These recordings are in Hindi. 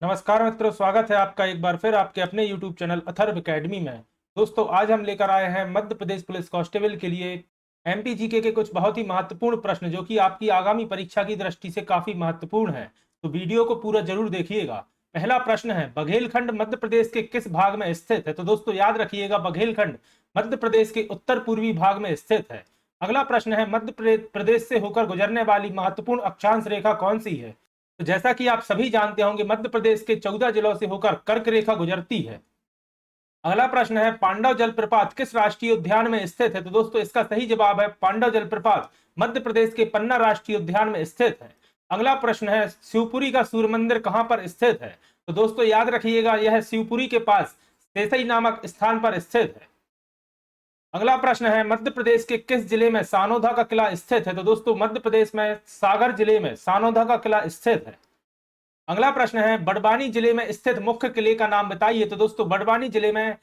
नमस्कार मित्रों, स्वागत है आपका एक बार फिर आपके अपने YouTube चैनल अथर्व एकेडमी में। दोस्तों, आज हम लेकर आए हैं मध्य प्रदेश पुलिस कांस्टेबल के लिए एमपीजीके के कुछ बहुत ही महत्वपूर्ण प्रश्न जो कि आपकी आगामी परीक्षा की दृष्टि से काफी महत्वपूर्ण है। तो वीडियो को पूरा जरूर देखिएगा। पहला प्रश्न है, बघेलखंड मध्य प्रदेश के किस भाग में स्थित है? तो दोस्तों याद रखिएगा, बघेलखंड मध्य प्रदेश के उत्तर पूर्वी भाग में स्थित है। अगला प्रश्न है, मध्य प्रदेश से होकर गुजरने वाली महत्वपूर्ण अक्षांश रेखा कौन सी है? तो जैसा कि आप सभी जानते होंगे, मध्य प्रदेश के 14 जिलों से होकर कर्क रेखा गुजरती है। अगला प्रश्न है, पांडव जलप्रपात किस राष्ट्रीय उद्यान में स्थित है? तो दोस्तों इसका सही जवाब है पांडव जलप्रपात मध्य प्रदेश के पन्ना राष्ट्रीय उद्यान में स्थित है। अगला प्रश्न है, शिवपुरी का सूर्य मंदिर कहां पर स्थित है? तो दोस्तों याद रखिएगा, यह शिवपुरी के पास सेसई नामक स्थान पर स्थित है। अगला प्रश्न है, मध्य प्रदेश के किस जिले में सानोधा का किला स्थित है? तो दोस्तों मध्य प्रदेश में सागर जिले में सानोधा का किला स्थित है। अगला प्रश्न है, बड़वानी जिले में स्थित मुख्य किले का नाम बताइए। तो दोस्तों बड़वानी जिले में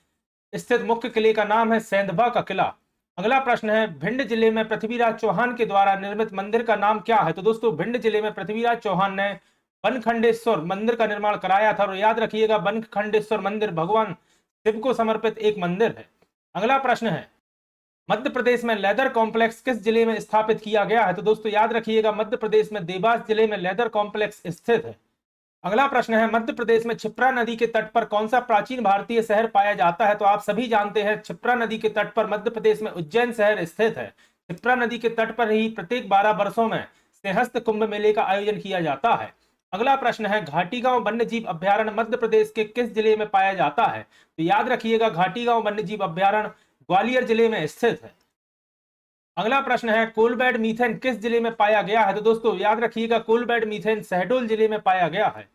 स्थित मुख्य किले का नाम है सेंधवा का किला। अगला प्रश्न है, भिंड जिले में पृथ्वीराज चौहान के द्वारा निर्मित मंदिर का नाम क्या है? तो दोस्तों भिंड जिले में पृथ्वीराज चौहान ने बनखंडेश्वर मंदिर का निर्माण कराया था। और याद रखिएगा, बनखंडेश्वर मंदिर भगवान शिव को समर्पित एक मंदिर है। अगला प्रश्न है, मध्य प्रदेश में लेदर कॉम्प्लेक्स किस जिले में स्थापित किया गया है? तो दोस्तों याद रखिएगा, मध्य प्रदेश में देवास जिले में लेदर कॉम्प्लेक्स स्थित है। अगला प्रश्न है, मध्य प्रदेश में क्षिप्रा नदी के तट पर कौन सा प्राचीन भारतीय शहर पाया जाता है? तो आप सभी जानते हैं, क्षिप्रा नदी के तट पर मध्य प्रदेश में उज्जैन शहर स्थित है। क्षिप्रा नदी के तट पर ही प्रत्येक 12 वर्षों में सिंहस्थ कुंभ मेले का आयोजन किया जाता है। अगला प्रश्न है, घाटीगांव वन्यजीव अभ्यारण्य मध्य प्रदेश के किस जिले में पाया जाता है? तो याद रखिएगा, घाटीगांव वन्यजीव अभ्यारण्य ग्वालियर जिले में स्थित है। अगला प्रश्न है, कोलबेड मीथेन किस जिले में पाया गया है? तो दोस्तों याद रखिएगा, कोलबेड मीथेन शहडोल जिले में पाया गया है।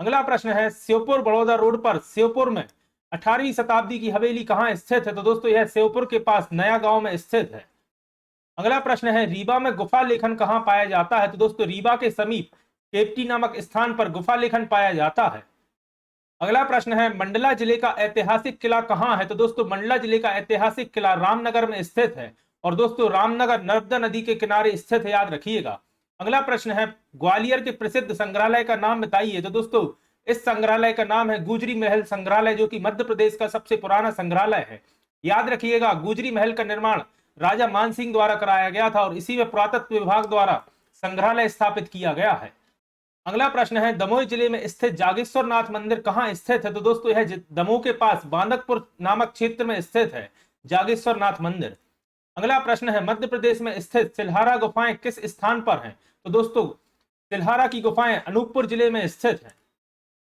अगला प्रश्न है, श्योपुर बड़ौदा रोड पर श्योपुर में 18वीं शताब्दी की हवेली कहां स्थित है? तो दोस्तों यह श्योपुर के पास नया गांव में स्थित है। अगला प्रश्न है, रीवा में गुफा लेखन कहां पाया जाता है? तो दोस्तों रीवा के समीप केपटी नामक स्थान पर गुफा लेखन पाया जाता है। अगला प्रश्न है, मंडला जिले का ऐतिहासिक किला कहां है? तो दोस्तों मंडला जिले का ऐतिहासिक किला रामनगर में स्थित है। और दोस्तों रामनगर नर्मदा नदी के किनारे स्थित है, याद रखिएगा। अगला प्रश्न है, ग्वालियर के प्रसिद्ध संग्रहालय का नाम बताइए। तो दोस्तों इस संग्रहालय का नाम है गुजरी महल संग्रहालय, जो कि मध्य प्रदेश का सबसे पुराना संग्रहालय है। याद रखिएगा, गुजरी महल का निर्माण राजा मानसिंह द्वारा कराया गया था और इसी में पुरातत्व विभाग द्वारा संग्रहालय स्थापित किया गया है। अगला प्रश्न है, दमोह जिले में स्थित जागेश्वर नाथ मंदिर कहां स्थित है? तो दोस्तों यह दमोह के पास बांदकपुर नामक क्षेत्र में स्थित है, जागेश्वर नाथ मंदिर। अगला प्रश्न है, मध्य प्रदेश में स्थित सिलहारा गुफाएं किस स्थान पर हैं? तो दोस्तों सिलहारा की गुफाएं अनूपपुर जिले में स्थित है।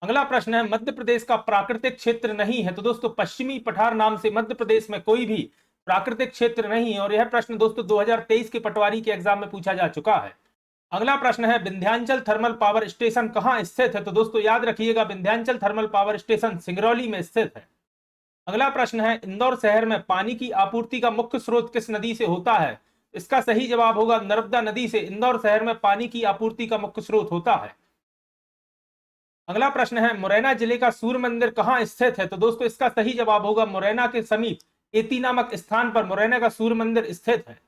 अगला प्रश्न है, मध्य प्रदेश का प्राकृतिक क्षेत्र नहीं है? तो दोस्तों पश्चिमी पठार नाम से मध्य प्रदेश में कोई भी प्राकृतिक क्षेत्र नहीं है। और यह प्रश्न दोस्तों 2023 के पटवारी के एग्जाम में पूछा जा चुका है। अगला प्रश्न है, विंध्याचल थर्मल पावर स्टेशन कहां स्थित है? तो दोस्तों याद रखिएगा, Vindhyachal thermal power station Singrauli में स्थित है। अगला प्रश्न है, इंदौर शहर में पानी की आपूर्ति का मुख्य स्रोत किस नदी से होता है? इसका सही जवाब होगा नर्मदा नदी से इंदौर शहर में पानी की आपूर्ति का मुख्य स्रोत होता है। अगला प्रश्न है, मुरैना जिले का सूर्य मंदिर कहां स्थित है? तो दोस्तों इसका सही जवाब होगा मुरैना के समीप एती नामक स्थान पर मुरैना का सूर्य मंदिर स्थित है।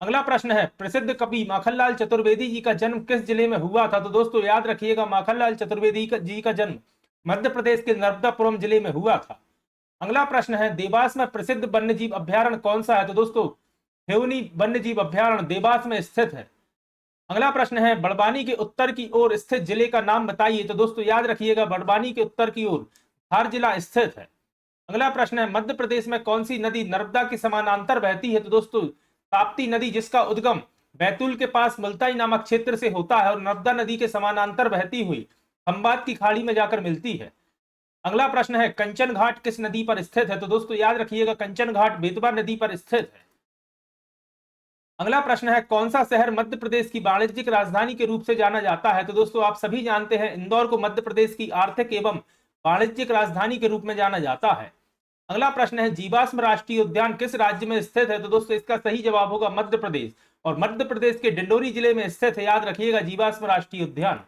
अगला प्रश्न है, प्रसिद्ध कवि माखनलाल चतुर्वेदी जी का जन्म किस जिले में हुआ था? तो दोस्तों याद रखिएगा, माखनलाल चतुर्वेदी जी का जन्म मध्य प्रदेश के नर्मदापुरम जिले में हुआ था। अगला प्रश्न है, देवास में प्रसिद्ध वन्यजीव अभ्यारण्य कौन सा है? तो दोस्तों हेवनी वन्यजीव अभ्यारण्य देवास में स्थित है। अगला प्रश्न है, बड़वानी के उत्तर की ओर स्थित जिले का नाम बताइए। तो दोस्तों याद रखिएगा, बड़वानी के उत्तर की ओर धार जिला स्थित है। अगला प्रश्न है, मध्य प्रदेश में कौन सी नदी नर्मदा के समानांतर बहती है? तो दोस्तों ताप्ती नदी, जिसका उद्गम बैतूल के पास मुल्ताई नामक क्षेत्र से होता है और नर्मदा नदी के समानांतर बहती हुई खंबात की खाड़ी में जाकर मिलती है। अगला प्रश्न है, कंचन घाट किस नदी पर स्थित है? तो दोस्तों याद रखिएगा, कंचन घाट बेतवा नदी पर स्थित है। अगला प्रश्न है, कौन सा शहर मध्य प्रदेश की वाणिज्यिक राजधानी के रूप से जाना जाता है? तो दोस्तों आप सभी जानते हैं, इंदौर को मध्य प्रदेश की आर्थिक एवं वाणिज्यिक राजधानी के रूप में जाना जाता है। अगला प्रश्न है, जीवाश्म राष्ट्रीय उद्यान किस राज्य में स्थित है? तो दोस्तों इसका सही जवाब होगा मध्य प्रदेश, और मध्य प्रदेश के डिंडोरी जिले में स्थित है, याद रखिएगा, जीवाश्म राष्ट्रीय उद्यान।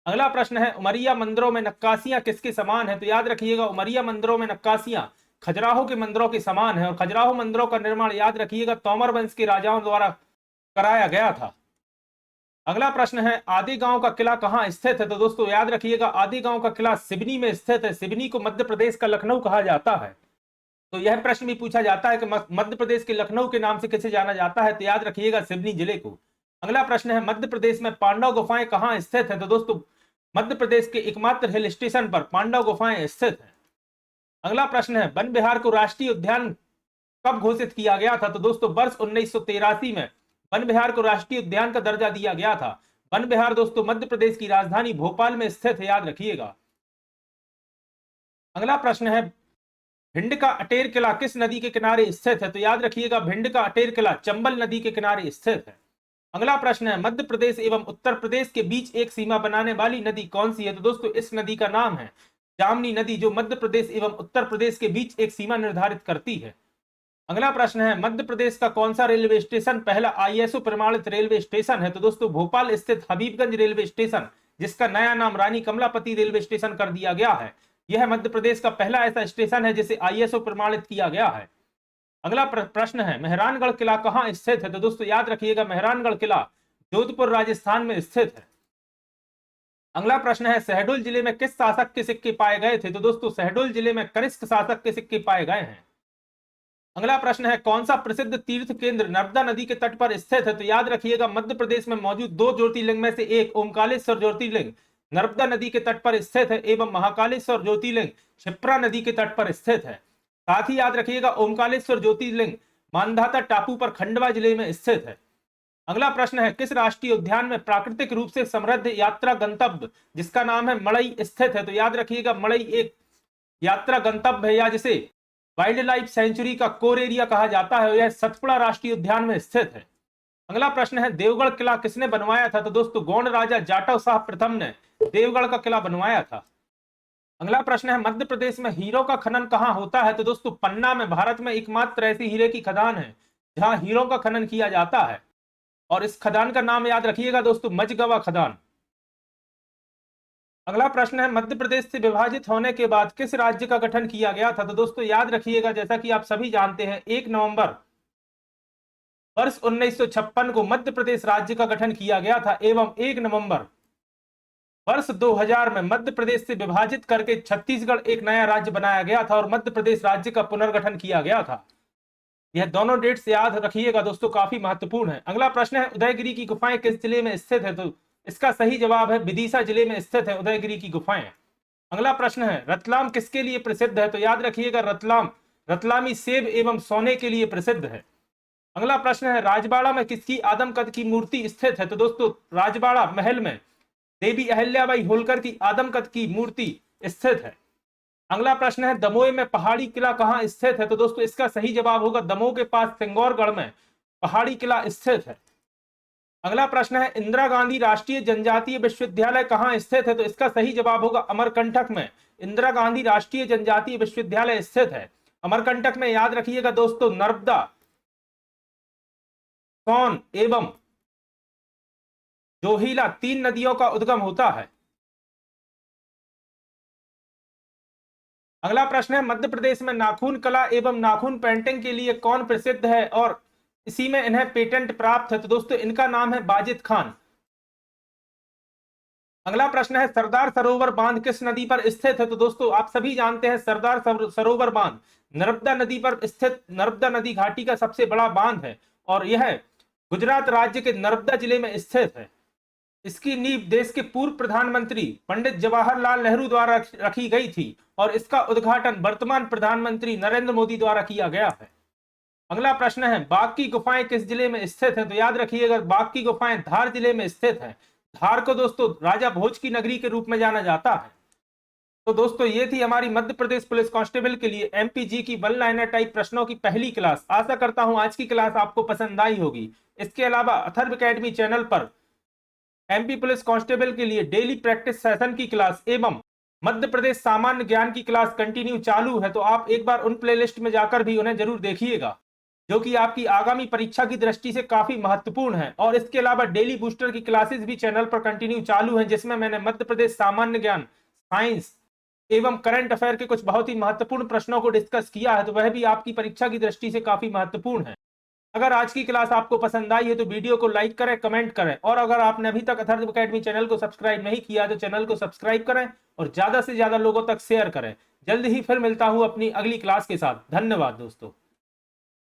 अगला प्रश्न है, उमरिया मंदिरों में नक्काशियां किसके समान है? तो याद रखिएगा, उमरिया मंदिरों में नक्काशियां खजुराहो के मंदिरों के समान है। और खजुराहो मंदिरों का निर्माण याद रखिएगा, तोमर वंश के राजाओं द्वारा कराया गया था। अगला प्रश्न है, आदि गांव का किला कहाँ स्थित है? तो दोस्तों याद रखिएगा, आदि गांव का किला सिवनी में स्थित है। सिवनी को मध्य प्रदेश का लखनऊ कहा जाता है। तो यह प्रश्न भी पूछा जाता है कि मध्य प्रदेश के लखनऊ के नाम से किसे जाना जाता है? तो याद रखिएगा, सिवनी जिले को। अगला प्रश्न है, मध्य प्रदेश में पांडव गुफाएं कहाँ स्थित है? तो दोस्तों मध्य प्रदेश के एकमात्र हिल स्टेशन पर पांडव गुफाएं स्थित है। अगला प्रश्न है, वन विहार को राष्ट्रीय उद्यान कब घोषित किया गया था? तो दोस्तों वर्ष 1983 में वन विहार को राष्ट्रीय उद्यान का दर्जा दिया गया था। वन विहार दोस्तों मध्य प्रदेश की राजधानी भोपाल में स्थित है, याद रखिएगा। अगला प्रश्न है, भिंड का अटेर किला किस नदी के किनारे स्थित है? तो याद रखिएगा, भिंड का अटेर किला चंबल नदी के किनारे स्थित है। अगला प्रश्न है, मध्य प्रदेश एवं उत्तर प्रदेश के बीच एक सीमा बनाने वाली नदी कौन सी है? तो दोस्तों इस नदी का नाम है जामनी नदी, जो मध्य प्रदेश एवं उत्तर प्रदेश के बीच एक सीमा निर्धारित करती है। अगला प्रश्न है, मध्य प्रदेश का कौन सा रेलवे स्टेशन पहला आईएसओ प्रमाणित रेलवे स्टेशन है? तो दोस्तों भोपाल स्थित हबीबगंज रेलवे स्टेशन, जिसका नया नाम रानी कमलापति रेलवे स्टेशन कर दिया गया है, यह मध्य प्रदेश का पहला ऐसा स्टेशन है जिसे आईएसओ प्रमाणित किया गया है। अगला प्रश्न है, मेहरानगढ़ किला कहाँ स्थित है? तो दोस्तों याद रखिएगा, मेहरानगढ़ किला जोधपुर राजस्थान में स्थित है। अगला प्रश्न है, शहडोल जिले में किस शासक के सिक्के पाए गए थे? तो दोस्तों शहडोल जिले में कनिष्क शासक के सिक्के पाए गए हैं। अगला प्रश्न है, कौन सा प्रसिद्ध तीर्थ केंद्र नर्मदा नदी के तट पर स्थित है? तो याद रखिएगा, मध्य प्रदेश में मौजूद 2 ज्योतिर्लिंग में से एक ओमकालेश्वर ज्योतिर्लिंग नर्मदा नदी के तट पर स्थित है एवं महाकालेश्वर ज्योतिर्लिंग क्षिप्रा नदी के तट पर स्थित है। साथ ही याद रखिएगा, ओमकालेश्वर ज्योतिर्लिंग मानधाता टापू पर खंडवा जिले में स्थित है। अगला प्रश्न है, किस राष्ट्रीय उद्यान में प्राकृतिक रूप से समृद्ध यात्रा गंतव्य जिसका नाम है मड़ई स्थित है? तो याद रखिएगा, मड़ई एक यात्रा गंतव्य है या जिसे वाइल्ड लाइफ सेंचुरी का कोर एरिया कहा जाता है, यह सतपुड़ा राष्ट्रीय उद्यान में स्थित है। अगला प्रश्न है, देवगढ़ किला किसने बनवाया था? तो दोस्तों गोंड राजा जाटव शाह प्रथम ने देवगढ़ का किला बनवाया था। अगला प्रश्न है, मध्य प्रदेश में हीरो का खनन कहाँ होता है? तो दोस्तों पन्ना में भारत में एकमात्र ऐसी हीरे की खदान है जहां हीरो का खनन किया जाता है, और इस खदान का नाम याद रखिएगा दोस्तों, मझगवा खदान। अगला प्रश्न है, मध्य प्रदेश से विभाजित होने के बाद किस राज्य का गठन किया गया था? तो दोस्तों याद रखिएगा, जैसा कि आप सभी जानते हैं, 1 नवंबर वर्ष 1956 को मध्य प्रदेश राज्य का गठन किया गया था एवं 1 नवंबर वर्ष 2000 में मध्य प्रदेश से विभाजित करके छत्तीसगढ़ एक नया राज्य बनाया गया था और मध्य प्रदेश राज्य का पुनर्गठन किया गया था। यह दोनों डेट्स याद रखिएगा दोस्तों, काफी महत्वपूर्ण है। अगला प्रश्न है, उदयगिरी की गुफाएं किस जिले में स्थित है? तो इसका सही जवाब है विदिशा जिले में स्थित है उदयगिरी की गुफाएं। अगला प्रश्न है, रतलाम किसके लिए प्रसिद्ध है? तो याद रखिएगा, रतलाम रतलामी सेब एवं सोने के लिए प्रसिद्ध है। अगला प्रश्न है, राजबाड़ा में किसकी आदमकद की मूर्ति स्थित है? तो दोस्तों राजबाड़ा महल में देवी अहिल्याबाई होलकर की आदमकद की मूर्ति स्थित है। अगला प्रश्न है, दमोह में पहाड़ी किला कहाँ स्थित है? तो दोस्तों इसका सही जवाब होगा, दमोह के पास सिंगौरगढ़ में पहाड़ी किला स्थित है। अगला प्रश्न है, इंदिरा गांधी राष्ट्रीय जनजातीय विश्वविद्यालय कहाँ स्थित है? तो इसका सही जवाब होगा, अमरकंटक में इंदिरा गांधी राष्ट्रीय जनजातीय विश्वविद्यालय स्थित है। अमरकंटक में याद रखिएगा दोस्तों, नर्मदा, सोन एवं जोहिला 3 नदियों का उद्गम होता है। अगला प्रश्न है, मध्य प्रदेश में नाखून कला एवं नाखून पेंटिंग के लिए कौन प्रसिद्ध है और इसी में इन्हें पेटेंट प्राप्त है? तो दोस्तों इनका नाम है बाजिद खान। अगला प्रश्न है, सरदार सरोवर बांध किस नदी पर स्थित है? तो दोस्तों आप सभी जानते हैं, सरदार सरोवर बांध नर्मदा नदी पर स्थित नर्मदा नदी घाटी का सबसे बड़ा बांध है और यह गुजरात राज्य के नर्मदा जिले में स्थित है। इसकी नींव देश के पूर्व प्रधानमंत्री पंडित जवाहरलाल नेहरू द्वारा रखी गई थी और इसका उद्घाटन वर्तमान प्रधानमंत्री नरेंद्र मोदी द्वारा किया गया है। अगला प्रश्न है, बाघ की गुफाएं किस जिले में स्थित है? तो याद रखिएगा, बाघ की गुफाएं धार जिले में स्थित है। धार को दोस्तों राजा भोज की नगरी के रूप में जाना जाता है। तो दोस्तों ये थी हमारी मध्य प्रदेश पुलिस कांस्टेबल के लिए एमपीजी की 1 लाइनर टाइप प्रश्नों की पहली क्लास। आशा करता हूं आज की क्लास आपको पसंद आई होगी। इसके अलावा अथर्व एकेडमी चैनल पर एमपी पुलिस कांस्टेबल के लिए डेली प्रैक्टिस सेशन की क्लास एवं मध्य प्रदेश सामान्य ज्ञान की क्लास कंटिन्यू चालू है, तो आप एक बार उन प्लेलिस्ट में जाकर भी उन्हें जरूर देखिएगा, जो कि आपकी आगामी परीक्षा की दृष्टि से काफी महत्वपूर्ण है। और इसके अलावा डेली बूस्टर की क्लासेस भी चैनल पर कंटिन्यू चालू हैं, जिसमें मैंने मध्य प्रदेश सामान्य ज्ञान, साइंस एवं करंट अफेयर के कुछ बहुत ही महत्वपूर्ण प्रश्नों को डिस्कस किया है, तो वह भी आपकी परीक्षा की दृष्टि से काफी महत्वपूर्ण है। अगर आज की क्लास आपको पसंद आई है तो वीडियो को लाइक करें, कमेंट करें, और अगर आपने अभी तक अथर्व एकेडमी चैनल को सब्सक्राइब नहीं किया तो चैनल को सब्सक्राइब करें और ज्यादा से ज्यादा लोगों तक शेयर करें। जल्द ही फिर मिलता हूं अपनी अगली क्लास के साथ। धन्यवाद दोस्तों।